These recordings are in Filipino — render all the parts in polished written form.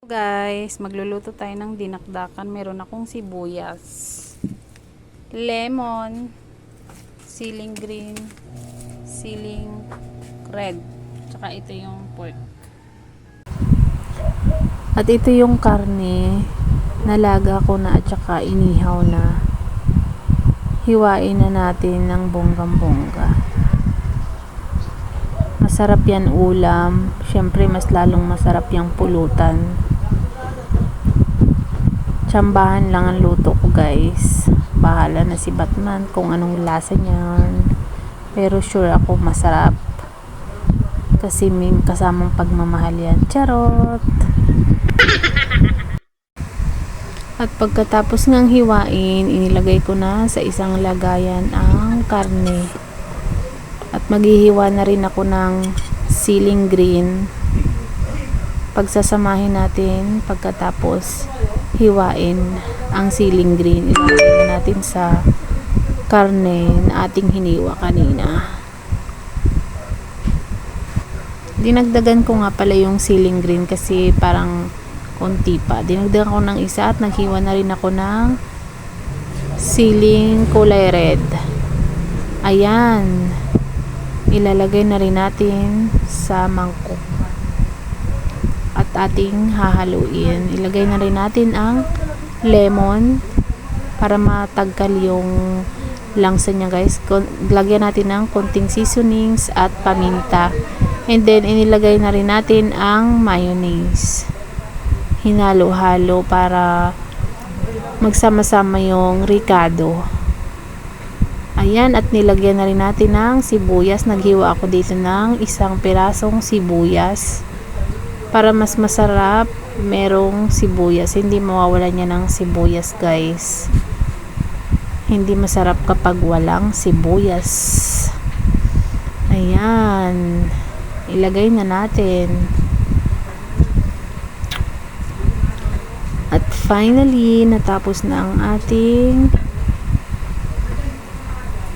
Guys, magluluto tayo ng dinakdakan. Meron akong sibuyas, lemon, siling green, siling red, tsaka ito yung pork. At ito yung karne, nalaga ko na at tsaka inihaw na. Hiwain na natin ng bonggang-bongga. Masarap yan ulam. Syempre mas lalong masarap yung pulutan. Tsambahan lang ang luto ko, guys. Bahala na si Batman kung anong lasa niyan. Pero sure ako masarap. Kasi may kasamang pagmamahal yan. Charot! At pagkatapos ngang hiwain, inilagay ko na sa isang lagayan ang karne. At maghihiwa na rin ako ng siling green. Pagsasamahin natin pagkatapos hiwain ang siling green, ilalagay natin sa karne na ating hiniwa kanina. Dinagdagan ko nga pala yung siling green kasi parang konti pa. Dinagdagan ko ng isa at naghiwa na rin ako ng siling kulay red. Ayan, ilalagay na rin natin sa mangkok at ating hahaluin. Ilagay na rin natin ang lemon para matagkal yung langsa niya, guys. Lagyan natin ng konting seasonings at paminta, and then inilagay na rin natin ang mayonnaise. Hinalo-halo para magsama-sama yung ricado. Ayan, at nilagyan na rin natin ng sibuyas. Naghiwa ako dito ng isang pirasong sibuyas. Para mas masarap, merong sibuyas. Hindi mawawala niya ng sibuyas, guys. Hindi masarap kapag walang sibuyas. Ayan. Ilagay na natin. At finally, natapos na ang ating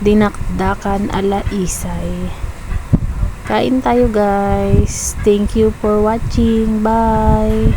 dinakdakan ala Isay. Kain tayo, guys. Thank you for watching. Bye.